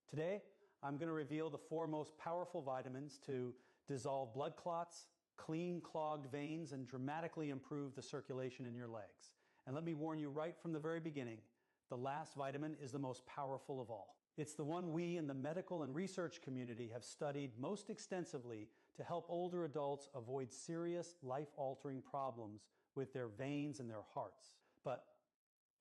Today, I'm going to reveal the 4 most powerful vitamins to dissolve blood clots, clean clogged veins, and dramatically improve the circulation in your legs. And let me warn you right from the very beginning, the last vitamin is the most powerful of all. It's the one we in the medical and research community have studied most extensively to help older adults avoid serious life-altering problems with their veins and their hearts. But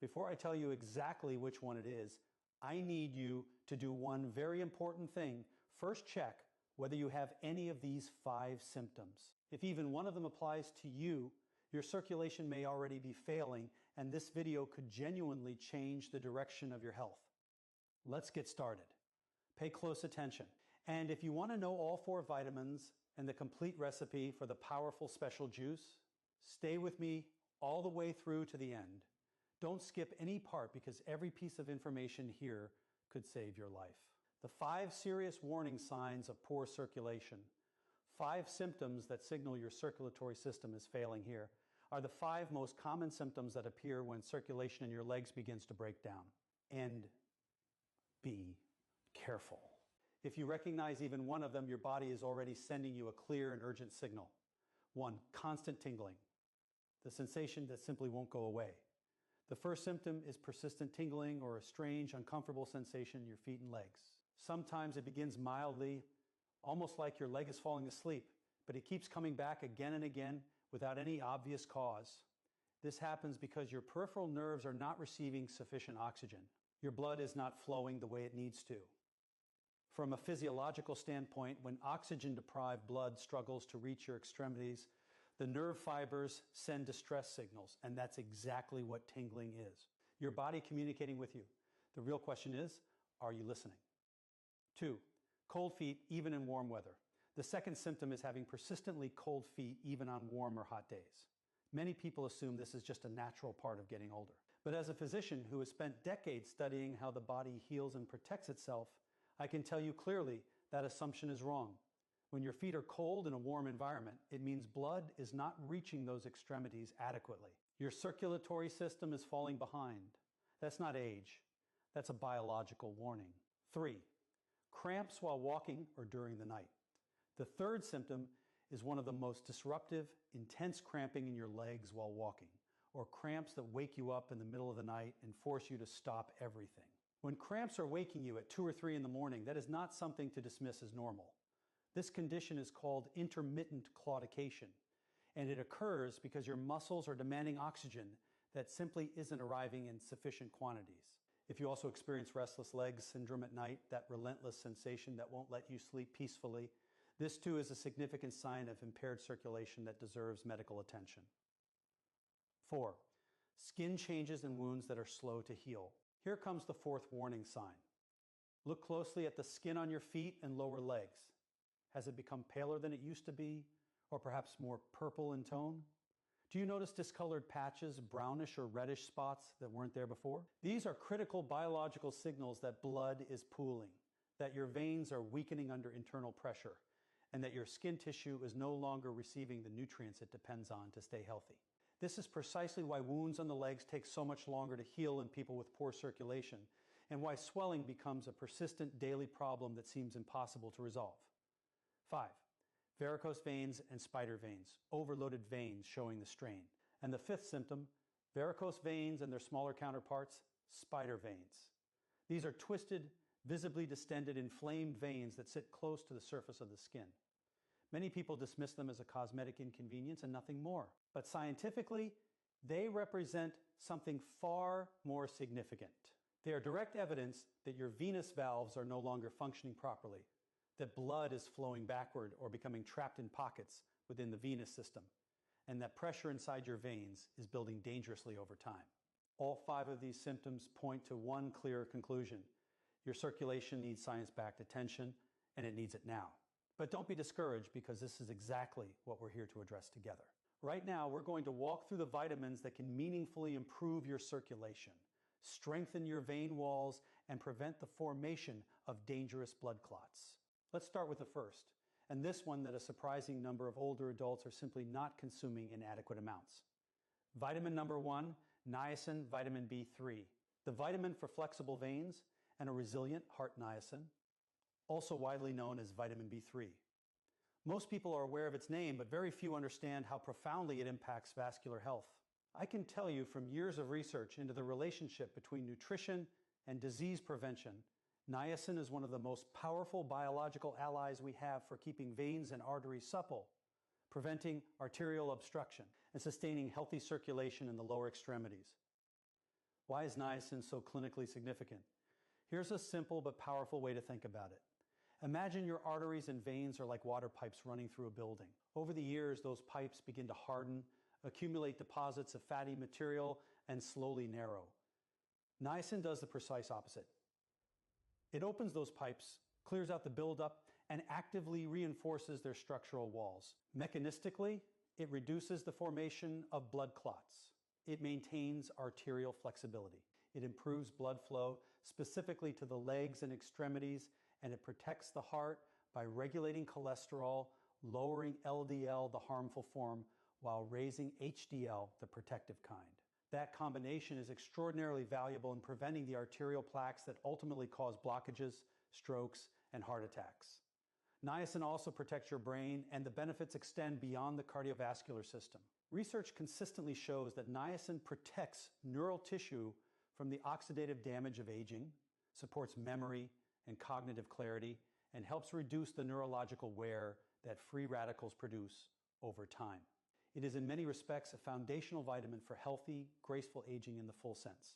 before I tell you exactly which one it is, I need you to do one very important thing. First, check whether you have any of these 5 symptoms. If even one of them applies to you, your circulation may already be failing, and this video could genuinely change the direction of your health. Let's get started. Pay close attention. And if you want to know all 4 vitamins and the complete recipe for the powerful special juice, stay with me all the way through to the end. Don't skip any part because every piece of information here could save your life. The 5 serious warning signs of poor circulation, 5 symptoms that signal your circulatory system is failing here, are the 5 most common symptoms that appear when circulation in your legs begins to break down. And be careful. If you recognize even one of them, your body is already sending you a clear and urgent signal. 1. Constant tingling. The sensation that simply won't go away. The first symptom is persistent tingling or a strange, uncomfortable sensation in your feet and legs. Sometimes it begins mildly, almost like your leg is falling asleep, but it keeps coming back again and again without any obvious cause. This happens because your peripheral nerves are not receiving sufficient oxygen. Your blood is not flowing the way it needs to. From a physiological standpoint, when oxygen-deprived blood struggles to reach your extremities, the nerve fibers send distress signals, and that's exactly what tingling is. Your body communicating with you. The real question is, are you listening? 2. Cold feet, even in warm weather. The second symptom is having persistently cold feet, even on warm or hot days. Many people assume this is just a natural part of getting older. But as a physician who has spent decades studying how the body heals and protects itself, I can tell you clearly that assumption is wrong. When your feet are cold in a warm environment, it means blood is not reaching those extremities adequately. Your circulatory system is falling behind. That's not age. That's a biological warning. 3. Cramps while walking or during the night. The third symptom is one of the most disruptive, intense cramping in your legs while walking, or cramps that wake you up in the middle of the night and force you to stop everything. When cramps are waking you at 2 or 3 in the morning, that is not something to dismiss as normal. This condition is called intermittent claudication, and it occurs because your muscles are demanding oxygen that simply isn't arriving in sufficient quantities. If you also experience restless legs syndrome at night, that relentless sensation that won't let you sleep peacefully, this too is a significant sign of impaired circulation that deserves medical attention. 4. Skin changes and wounds that are slow to heal. Here comes the 4th warning sign. Look closely at the skin on your feet and lower legs. Has it become paler than it used to be, or perhaps more purple in tone? Do you notice discolored patches, brownish or reddish spots that weren't there before? These are critical biological signals that blood is pooling, that your veins are weakening under internal pressure, and that your skin tissue is no longer receiving the nutrients it depends on to stay healthy. This is precisely why wounds on the legs take so much longer to heal in people with poor circulation, and why swelling becomes a persistent daily problem that seems impossible to resolve. 5. Varicose veins and spider veins, overloaded veins showing the strain. And the 5th symptom, varicose veins and their smaller counterparts, spider veins. These are twisted, visibly distended, inflamed veins that sit close to the surface of the skin. Many people dismiss them as a cosmetic inconvenience and nothing more. But scientifically, they represent something far more significant. They are direct evidence that your venous valves are no longer functioning properly, that blood is flowing backward or becoming trapped in pockets within the venous system, and that pressure inside your veins is building dangerously over time. All 5 of these symptoms point to one clear conclusion. Your circulation needs science-backed attention, and it needs it now. But don't be discouraged because this is exactly what we're here to address together. Right now, we're going to walk through the vitamins that can meaningfully improve your circulation, strengthen your vein walls, and prevent the formation of dangerous blood clots. Let's start with the first, and this one that a surprising number of older adults are simply not consuming in adequate amounts. Vitamin number 1, niacin vitamin B3, the vitamin for flexible veins and a resilient heart niacin, also widely known as vitamin B3. Most people are aware of its name, but very few understand how profoundly it impacts vascular health. I can tell you from years of research into the relationship between nutrition and disease prevention, niacin is one of the most powerful biological allies we have for keeping veins and arteries supple, preventing arterial obstruction, and sustaining healthy circulation in the lower extremities. Why is niacin so clinically significant? Here's a simple but powerful way to think about it. Imagine your arteries and veins are like water pipes running through a building. Over the years, those pipes begin to harden, accumulate deposits of fatty material, and slowly narrow. Niacin does the precise opposite. It opens those pipes, clears out the buildup, and actively reinforces their structural walls. Mechanistically, it reduces the formation of blood clots. It maintains arterial flexibility. It improves blood flow, specifically to the legs and extremities, and it protects the heart by regulating cholesterol, lowering LDL, the harmful form, while raising HDL, the protective kind. That combination is extraordinarily valuable in preventing the arterial plaques that ultimately cause blockages, strokes, and heart attacks. Niacin also protects your brain, and the benefits extend beyond the cardiovascular system. Research consistently shows that niacin protects neural tissue from the oxidative damage of aging, supports memory and cognitive clarity, and helps reduce the neurological wear that free radicals produce over time. It is in many respects a foundational vitamin for healthy, graceful aging in the full sense.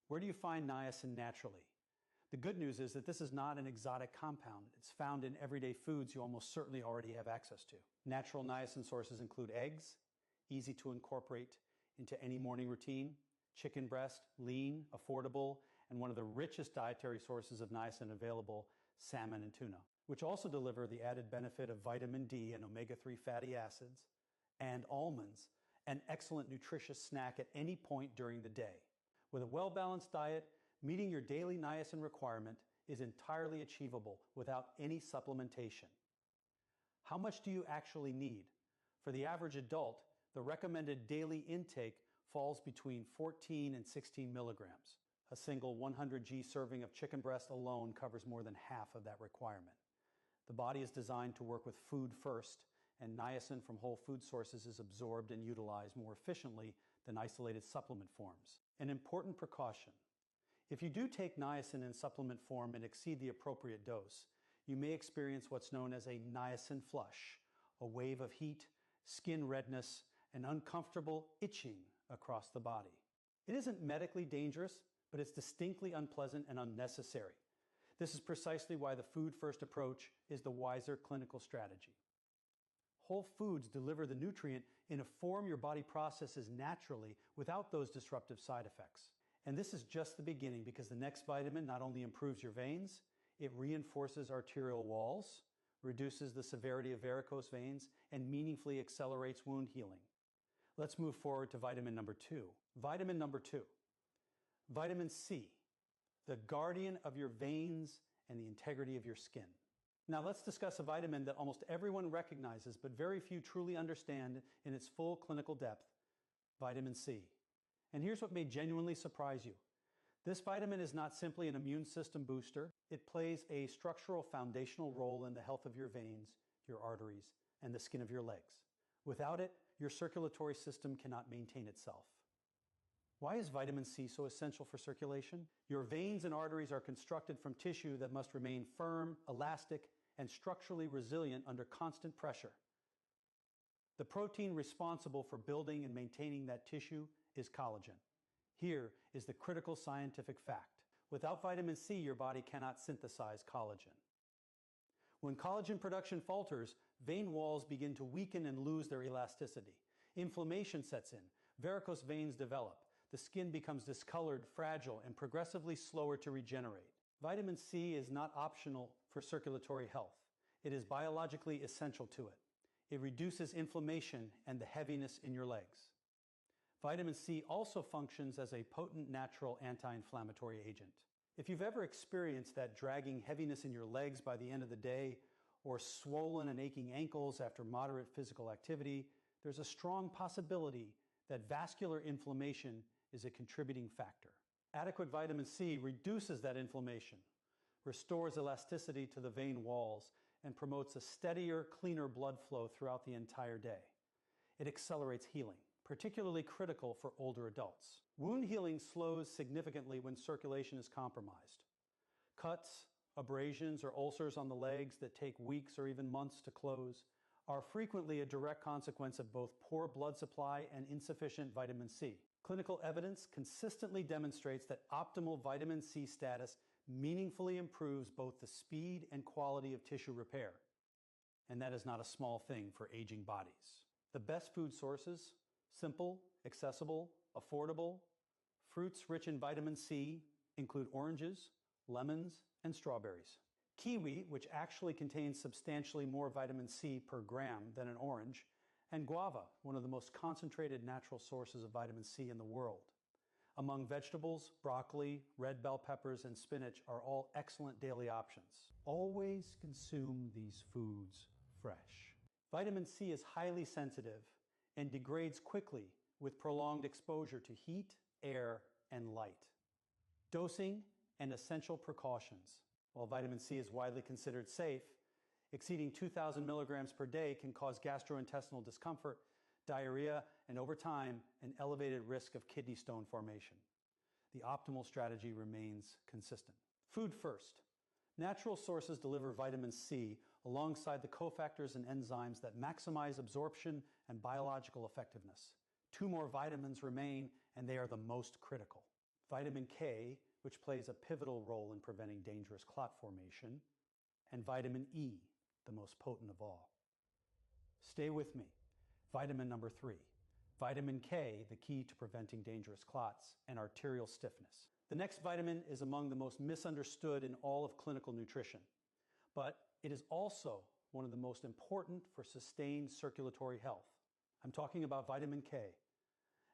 Where do you find niacin naturally? The good news is that this is not an exotic compound. It's found in everyday foods you almost certainly already have access to. Natural niacin sources include eggs, easy to incorporate into any morning routine, chicken breast, lean, affordable, and one of the richest dietary sources of niacin available, salmon and tuna, which also deliver the added benefit of vitamin D and omega-3 fatty acids, and almonds, an excellent nutritious snack at any point during the day. With a well-balanced diet, meeting your daily niacin requirement is entirely achievable without any supplementation. How much do you actually need? For the average adult, the recommended daily intake falls between 14 and 16 milligrams. A single 100 g serving of chicken breast alone covers more than half of that requirement. The body is designed to work with food first, and niacin from whole food sources is absorbed and utilized more efficiently than isolated supplement forms. An important precaution: if you do take niacin in supplement form and exceed the appropriate dose, you may experience what's known as a niacin flush, a wave of heat, skin redness, and uncomfortable itching across the body. It isn't medically dangerous, but it's distinctly unpleasant and unnecessary. This is precisely why the food-first approach is the wiser clinical strategy. Whole foods deliver the nutrient in a form your body processes naturally without those disruptive side effects. And this is just the beginning, because the next vitamin not only improves your veins, it reinforces arterial walls, reduces the severity of varicose veins, and meaningfully accelerates wound healing. Let's move forward to vitamin number 2. Vitamin number 2. Vitamin C, the guardian of your veins and the integrity of your skin. Now let's discuss a vitamin that almost everyone recognizes, but very few truly understand in its full clinical depth: vitamin C. And here's what may genuinely surprise you. This vitamin is not simply an immune system booster. It plays a structural foundational role in the health of your veins, your arteries, and the skin of your legs. Without it, your circulatory system cannot maintain itself. Why is vitamin C so essential for circulation? Your veins and arteries are constructed from tissue that must remain firm, elastic, and structurally resilient under constant pressure. The protein responsible for building and maintaining that tissue is collagen. Here is the critical scientific fact. Without vitamin C, your body cannot synthesize collagen. When collagen production falters, vein walls begin to weaken and lose their elasticity. Inflammation sets in, varicose veins develop, the skin becomes discolored, fragile, and progressively slower to regenerate. Vitamin C is not optional for circulatory health. It is biologically essential to it. It reduces inflammation and the heaviness in your legs. Vitamin C also functions as a potent natural anti-inflammatory agent. If you've ever experienced that dragging heaviness in your legs by the end of the day, or swollen and aching ankles after moderate physical activity, there's a strong possibility that vascular inflammation is a contributing factor. Adequate vitamin C reduces that inflammation, restores elasticity to the vein walls, and promotes a steadier, cleaner blood flow throughout the entire day. It accelerates healing, particularly critical for older adults. Wound healing slows significantly when circulation is compromised. Cuts, abrasions, or ulcers on the legs that take weeks or even months to close are frequently a direct consequence of both poor blood supply and insufficient vitamin C. Clinical evidence consistently demonstrates that optimal vitamin C status meaningfully improves both the speed and quality of tissue repair. And that is not a small thing for aging bodies. The best food sources, simple, accessible, affordable, fruits rich in vitamin C include oranges, lemons, and strawberries. Kiwi, which actually contains substantially more vitamin C per gram than an orange, and guava, one of the most concentrated natural sources of vitamin C in the world. Among vegetables, broccoli, red bell peppers, and spinach are all excellent daily options. Always consume these foods fresh. Vitamin C is highly sensitive and degrades quickly with prolonged exposure to heat, air, and light. Dosing and essential precautions. While vitamin C is widely considered safe, exceeding 2,000 milligrams per day can cause gastrointestinal discomfort, diarrhea, and over time, an elevated risk of kidney stone formation. The optimal strategy remains consistent. Food first. Natural sources deliver vitamin C alongside the cofactors and enzymes that maximize absorption and biological effectiveness. Two more vitamins remain, and they are the most critical. Vitamin K, which plays a pivotal role in preventing dangerous clot formation, and vitamin E, the most potent of all. Stay with me. Vitamin number 3. Vitamin K, the key to preventing dangerous clots and arterial stiffness. The next vitamin is among the most misunderstood in all of clinical nutrition, but it is also one of the most important for sustained circulatory health. I'm talking about vitamin K,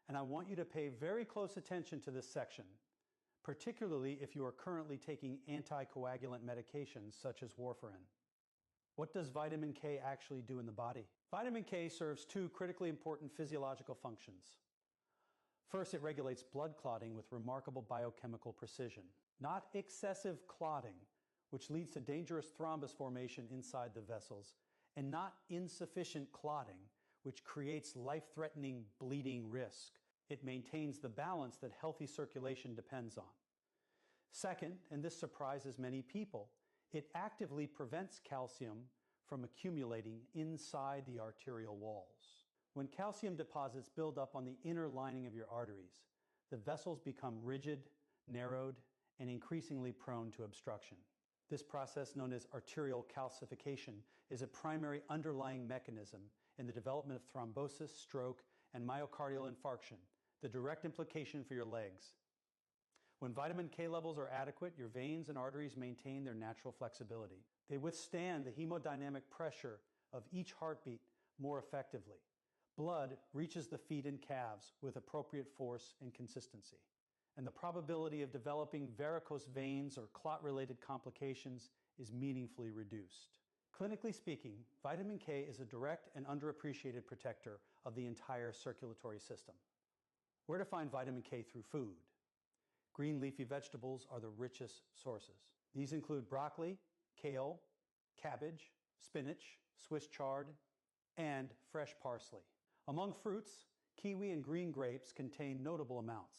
and I want you to pay very close attention to this section, particularly if you are currently taking anticoagulant medications such as warfarin. What does vitamin K actually do in the body? Vitamin K serves two critically important physiological functions. First, it regulates blood clotting with remarkable biochemical precision. Not excessive clotting, which leads to dangerous thrombus formation inside the vessels, and not insufficient clotting, which creates life-threatening bleeding risk. It maintains the balance that healthy circulation depends on. Second, and this surprises many people, it actively prevents calcium from accumulating inside the arterial walls. When calcium deposits build up on the inner lining of your arteries, the vessels become rigid, narrowed, and increasingly prone to obstruction. This process, known as arterial calcification, is a primary underlying mechanism in the development of thrombosis, stroke, and myocardial infarction, the direct implication for your legs. When vitamin K levels are adequate, your veins and arteries maintain their natural flexibility. They withstand the hemodynamic pressure of each heartbeat more effectively. Blood reaches the feet and calves with appropriate force and consistency, and the probability of developing varicose veins or clot-related complications is meaningfully reduced. Clinically speaking, vitamin K is a direct and underappreciated protector of the entire circulatory system. Where to find vitamin K through food? Green leafy vegetables are the richest sources. These include broccoli, kale, cabbage, spinach, Swiss chard, and fresh parsley. Among fruits, kiwi and green grapes contain notable amounts.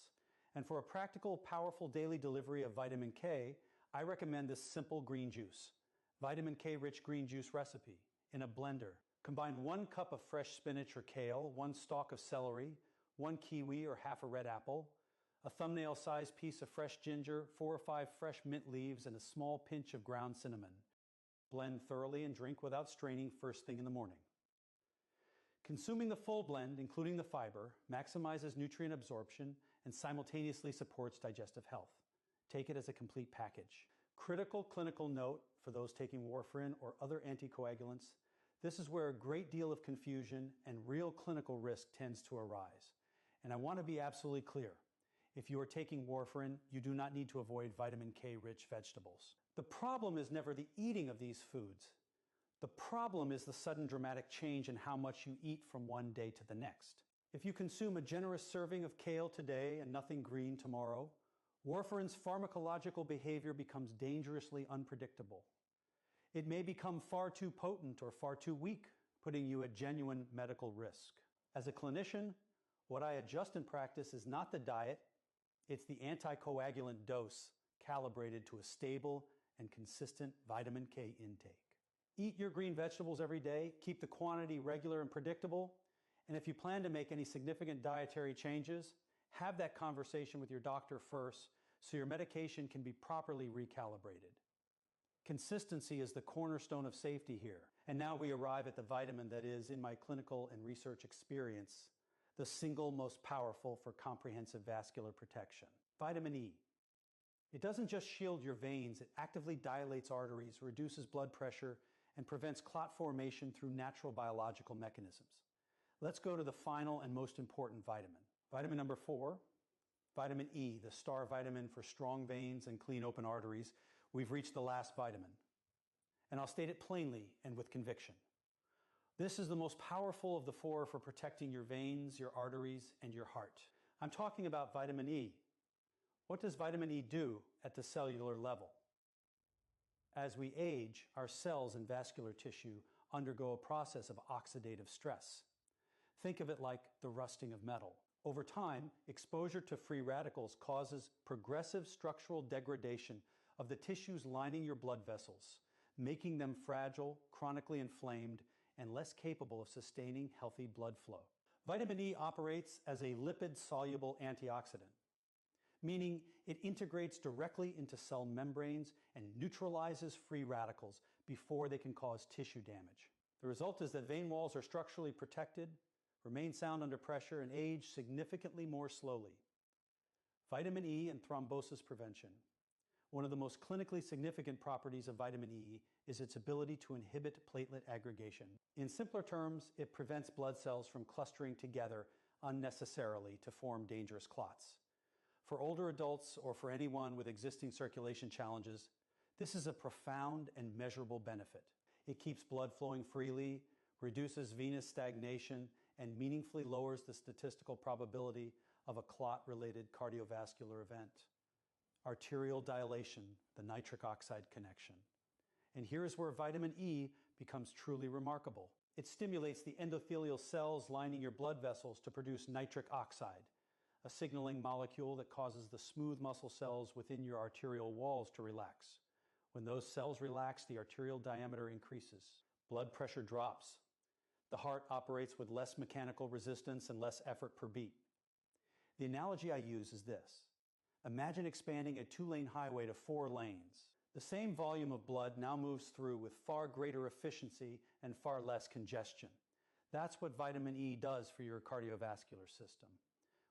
And for a practical, powerful daily delivery of vitamin K, I recommend this simple green juice. Vitamin K-rich green juice recipe in a blender. Combine 1 cup of fresh spinach or kale, 1 stalk of celery, 1 kiwi or half a red apple, a thumbnail-sized piece of fresh ginger, 4 or 5 fresh mint leaves, and a small pinch of ground cinnamon. Blend thoroughly and drink without straining first thing in the morning. Consuming the full blend, including the fiber, maximizes nutrient absorption and simultaneously supports digestive health. Take it as a complete package. Critical clinical note for those taking warfarin or other anticoagulants: this is where a great deal of confusion and real clinical risk tends to arise. And I want to be absolutely clear. If you are taking warfarin, you do not need to avoid vitamin K-rich vegetables. The problem is never the eating of these foods. The problem is the sudden dramatic change in how much you eat from one day to the next. If you consume a generous serving of kale today and nothing green tomorrow, Warfarin's pharmacological behavior becomes dangerously unpredictable. It may become far too potent or far too weak, putting you at genuine medical risk. As a clinician, what I adjust in practice is not the diet, it's the anticoagulant dose calibrated to a stable and consistent vitamin K intake. Eat your green vegetables every day, keep the quantity regular and predictable, and if you plan to make any significant dietary changes, have that conversation with your doctor first so your medication can be properly recalibrated. Consistency is the cornerstone of safety here. And now we arrive at the vitamin that is, in my clinical and research experience, the single most powerful for comprehensive vascular protection. Vitamin E. It doesn't just shield your veins, it actively dilates arteries, reduces blood pressure, and prevents clot formation through natural biological mechanisms. Let's go to the final and most important vitamin. Vitamin number 4, vitamin E, the star vitamin for strong veins and clean open arteries. We've reached the last vitamin. And I'll state it plainly and with conviction. This is the most powerful of the 4 for protecting your veins, your arteries, and your heart. I'm talking about vitamin E. What does vitamin E do at the cellular level? As we age, our cells and vascular tissue undergo a process of oxidative stress. Think of it like the rusting of metal. Over time, exposure to free radicals causes progressive structural degradation of the tissues lining your blood vessels, making them fragile, chronically inflamed, and less capable of sustaining healthy blood flow. Vitamin E operates as a lipid-soluble antioxidant, meaning it integrates directly into cell membranes and neutralizes free radicals before they can cause tissue damage. The result is that vein walls are structurally protected, remain sound under pressure, and age significantly more slowly. Vitamin E and thrombosis prevention. One of the most clinically significant properties of vitamin E is its ability to inhibit platelet aggregation. In simpler terms, it prevents blood cells from clustering together unnecessarily to form dangerous clots. For older adults or for anyone with existing circulation challenges, this is a profound and measurable benefit. It keeps blood flowing freely, reduces venous stagnation, and meaningfully lowers the statistical probability of a clot-related cardiovascular event. Arterial dilation, the nitric oxide connection. And here is where vitamin E becomes truly remarkable. It stimulates the endothelial cells lining your blood vessels to produce nitric oxide, a signaling molecule that causes the smooth muscle cells within your arterial walls to relax. When those cells relax, the arterial diameter increases. Blood pressure drops. The heart operates with less mechanical resistance and less effort per beat. The analogy I use is this. Imagine expanding a 2-lane highway to 4 lanes. The same volume of blood now moves through with far greater efficiency and far less congestion. That's what vitamin E does for your cardiovascular system.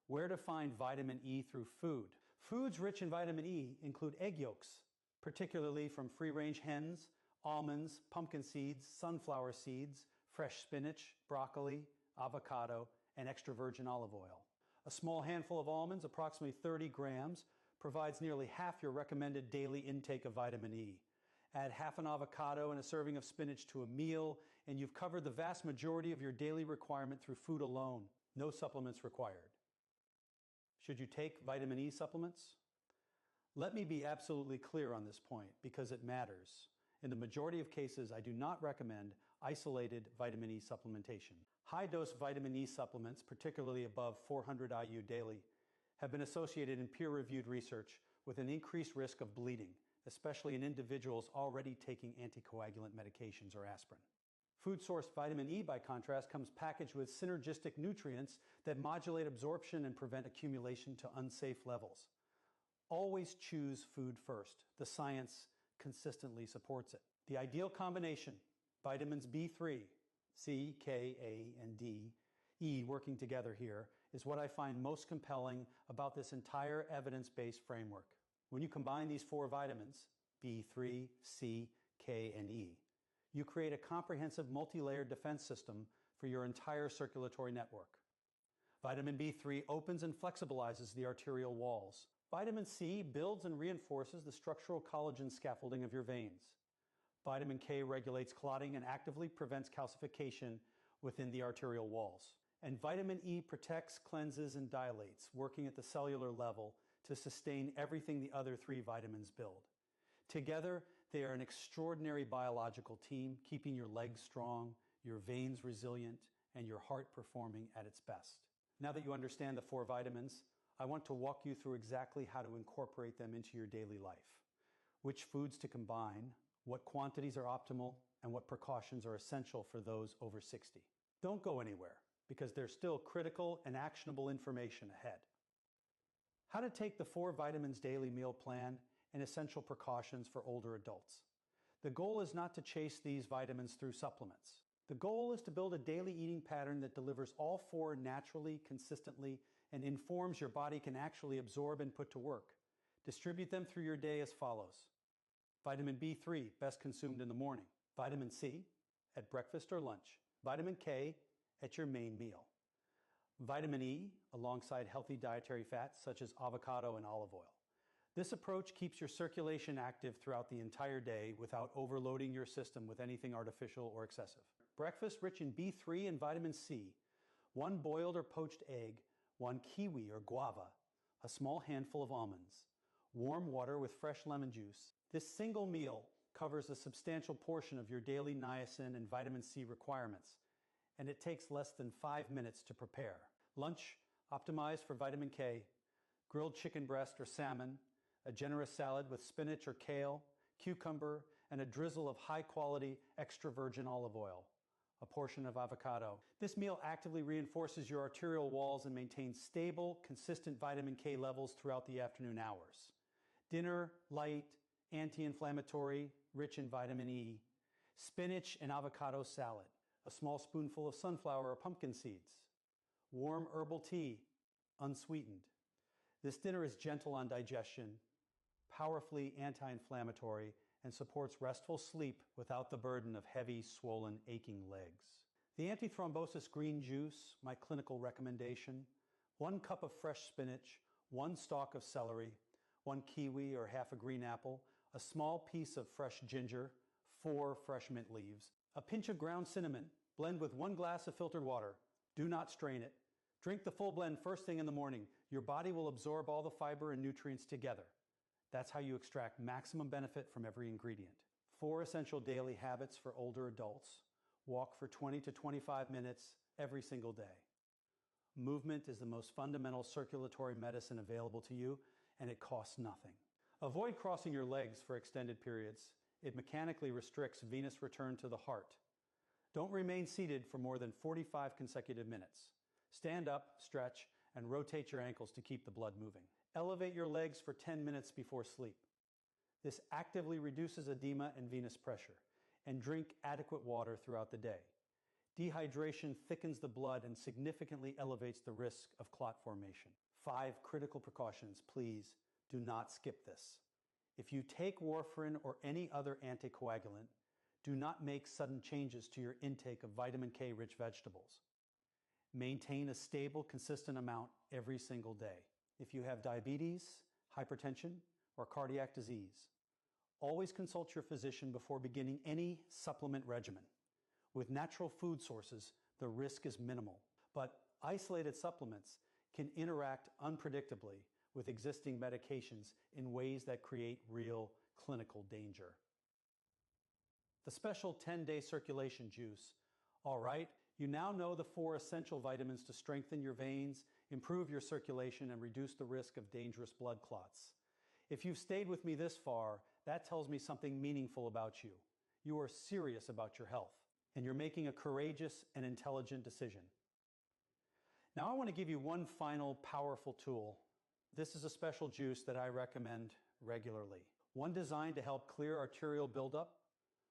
Where to find vitamin E through food? Foods rich in vitamin E include egg yolks, particularly from free-range hens, almonds, pumpkin seeds, sunflower seeds, fresh spinach, broccoli, avocado, and extra virgin olive oil. A small handful of almonds, approximately 30 grams, provides nearly half your recommended daily intake of vitamin E. Add half an avocado and a serving of spinach to a meal, and you've covered the vast majority of your daily requirement through food alone. No supplements required. Should you take vitamin E supplements? Let me be absolutely clear on this point because it matters. In the majority of cases, I do not recommend isolated vitamin E supplementation. High-dose vitamin E supplements, particularly above 400 IU daily, have been associated in peer-reviewed research with an increased risk of bleeding, especially in individuals already taking anticoagulant medications or aspirin. Food-sourced vitamin E, by contrast, comes packaged with synergistic nutrients that modulate absorption and prevent accumulation to unsafe levels. Always choose food first. The science consistently supports it. The ideal combination, vitamins B3, C, K, A, and D, E working together here, is what I find most compelling about this entire evidence-based framework. When you combine these 4 vitamins, B3, C, K, and E, you create a comprehensive multi-layered defense system for your entire circulatory network. Vitamin B3 opens and flexibilizes the arterial walls. Vitamin C builds and reinforces the structural collagen scaffolding of your veins. Vitamin K regulates clotting and actively prevents calcification within the arterial walls. And vitamin E protects, cleanses, and dilates, working at the cellular level to sustain everything the other three vitamins build. Together, they are an extraordinary biological team, keeping your legs strong, your veins resilient, and your heart performing at its best. Now that you understand the four vitamins, I want to walk you through exactly how to incorporate them into your daily life, which foods to combine, what quantities are optimal, and what precautions are essential for those over 60. Don't go anywhere, because there's still critical and actionable information ahead. How to take the 4 vitamins daily meal plan and essential precautions for older adults. The goal is not to chase these vitamins through supplements. The goal is to build a daily eating pattern that delivers all 4 naturally, consistently, and informs your body can actually absorb and put to work. Distribute them through your day as follows. Vitamin B3, best consumed in the morning. Vitamin C, at breakfast or lunch. Vitamin K, at your main meal. Vitamin E, alongside healthy dietary fats such as avocado and olive oil. This approach keeps your circulation active throughout the entire day without overloading your system with anything artificial or excessive. Breakfast rich in B3 and vitamin C, 1 boiled or poached egg, 1 kiwi or guava, a small handful of almonds, warm water with fresh lemon juice. This single meal covers a substantial portion of your daily niacin and vitamin C requirements, and it takes less than 5 minutes to prepare. Lunch, optimized for vitamin K, grilled chicken breast or salmon, a generous salad with spinach or kale, cucumber, and a drizzle of high-quality extra virgin olive oil, a portion of avocado. This meal actively reinforces your arterial walls and maintains stable, consistent vitamin K levels throughout the afternoon hours. Dinner, light, anti-inflammatory, rich in vitamin E, spinach and avocado salad, a small spoonful of sunflower or pumpkin seeds, warm herbal tea, unsweetened. This dinner is gentle on digestion, powerfully anti-inflammatory, and supports restful sleep without the burden of heavy, swollen, aching legs. The antithrombosis green juice, my clinical recommendation, 1 cup of fresh spinach, 1 stalk of celery, 1 kiwi or half a green apple, a small piece of fresh ginger, 4 fresh mint leaves, a pinch of ground cinnamon. Blend with 1 glass of filtered water. Do not strain it. Drink the full blend first thing in the morning. Your body will absorb all the fiber and nutrients together. That's how you extract maximum benefit from every ingredient. 4 essential daily habits for older adults. Walk for 20 to 25 minutes every single day. Movement is the most fundamental circulatory medicine available to you, and it costs nothing. Avoid crossing your legs for extended periods. It mechanically restricts venous return to the heart. Don't remain seated for more than 45 consecutive minutes. Stand up, stretch, and rotate your ankles to keep the blood moving. Elevate your legs for 10 minutes before sleep. This actively reduces edema and venous pressure. And drink adequate water throughout the day. Dehydration thickens the blood and significantly elevates the risk of clot formation. 5 critical precautions. Please do not skip this. If you take warfarin or any other anticoagulant, do not make sudden changes to your intake of vitamin K-rich vegetables. Maintain a stable, consistent amount every single day. If you have diabetes, hypertension, or cardiac disease, always consult your physician before beginning any supplement regimen. With natural food sources, the risk is minimal, but isolated supplements can interact unpredictably with existing medications in ways that create real clinical danger. The special 10-day circulation juice. All right, you now know the 4 essential vitamins to strengthen your veins, improve your circulation, and reduce the risk of dangerous blood clots. If you've stayed with me this far, that tells me something meaningful about you. You are serious about your health, and you're making a courageous and intelligent decision. Now I want to give you one final powerful tool. This is a special juice that I recommend regularly. One designed to help clear arterial buildup,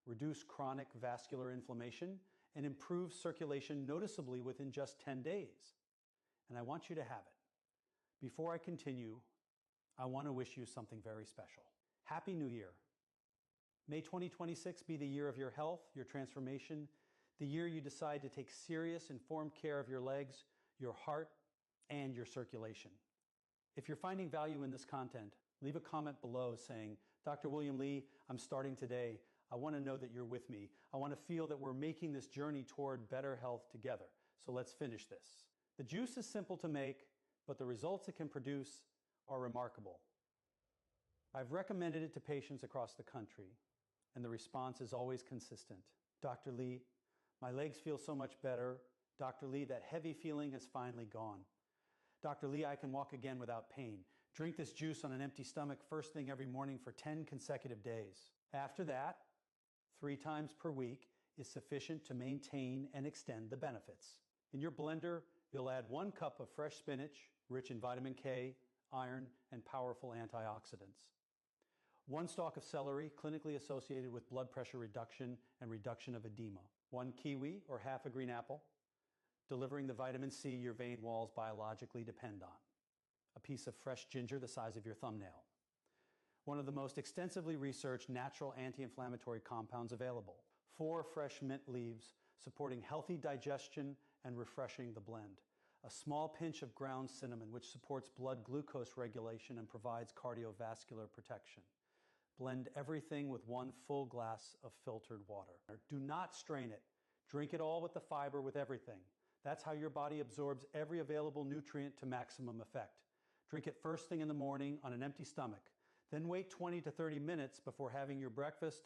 reduce chronic vascular inflammation, and improve circulation noticeably within just 10 days. And I want you to have it. Before I continue, I want to wish you something very special. Happy New Year. May 2026 be the year of your health, your transformation, the year you decide to take serious, informed care of your legs, your heart, and your circulation. If you're finding value in this content, leave a comment below saying, Dr. William Li, I'm starting today. I want to know that you're with me. I want to feel that we're making this journey toward better health together. So let's finish this. The juice is simple to make, but the results it can produce are remarkable. I've recommended it to patients across the country, and the response is always consistent. Dr. Lee, my legs feel so much better. Dr. Lee, that heavy feeling is finally gone. Dr. Lee, I can walk again without pain. Drink this juice on an empty stomach first thing every morning for 10 consecutive days. After that, 3 times per week is sufficient to maintain and extend the benefits. In your blender, you'll add 1 cup of fresh spinach, rich in vitamin K, iron, and powerful antioxidants. 1 stalk of celery, clinically associated with blood pressure reduction and reduction of edema. 1 kiwi or half a green apple, delivering the vitamin C your vein walls biologically depend on. A piece of fresh ginger the size of your thumbnail. One of the most extensively researched natural anti-inflammatory compounds available. 4 fresh mint leaves supporting healthy digestion and refreshing the blend. A small pinch of ground cinnamon which supports blood glucose regulation and provides cardiovascular protection. Blend everything with 1 full glass of filtered water. Do not strain it. Drink it all with the fiber with everything. That's how your body absorbs every available nutrient to maximum effect. Drink it first thing in the morning on an empty stomach. Then wait 20 to 30 minutes before having your breakfast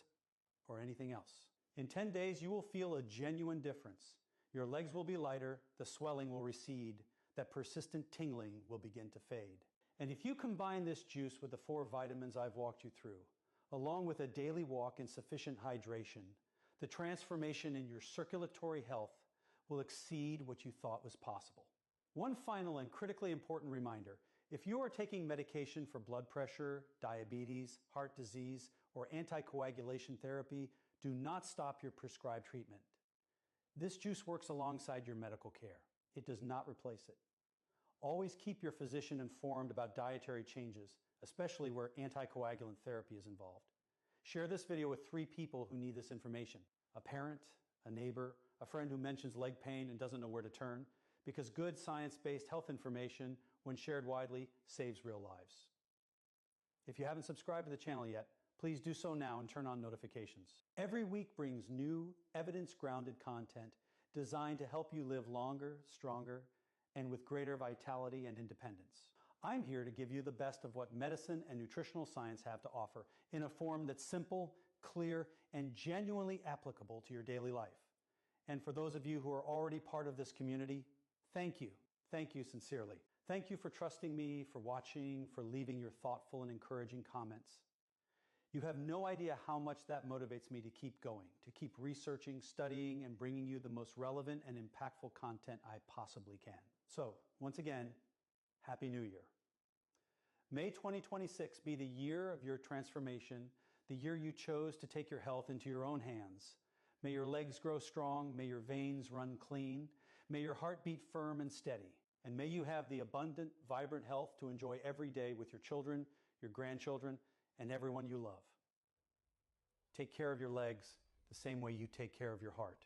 or anything else. In 10 days, you will feel a genuine difference. Your legs will be lighter, the swelling will recede, that persistent tingling will begin to fade. And if you combine this juice with the 4 vitamins I've walked you through, along with a daily walk and sufficient hydration, the transformation in your circulatory health will exceed what you thought was possible. One final and critically important reminder: if you are taking medication for blood pressure, diabetes, heart disease, or anticoagulation therapy, do not stop your prescribed treatment. This juice works alongside your medical care. It does not replace it. Always keep your physician informed about dietary changes, especially where anticoagulant therapy is involved. Share this video with 3 people who need this information: a parent, a neighbor, a friend who mentions leg pain and doesn't know where to turn, because good science-based health information, when shared widely, saves real lives. If you haven't subscribed to the channel yet, please do so now and turn on notifications. Every week brings new, evidence-grounded content designed to help you live longer, stronger, and with greater vitality and independence. I'm here to give you the best of what medicine and nutritional science have to offer in a form that's simple, clear, and genuinely applicable to your daily life. And for those of you who are already part of this community, thank you. Thank you sincerely. Thank you for trusting me, for watching, for leaving your thoughtful and encouraging comments. You have no idea how much that motivates me to keep going, to keep researching, studying, and bringing you the most relevant and impactful content I possibly can. So, once again, Happy New Year. May 2026 be the year of your transformation, the year you chose to take your health into your own hands. May your legs grow strong, may your veins run clean, may your heart beat firm and steady, and may you have the abundant, vibrant health to enjoy every day with your children, your grandchildren, and everyone you love. Take care of your legs the same way you take care of your heart.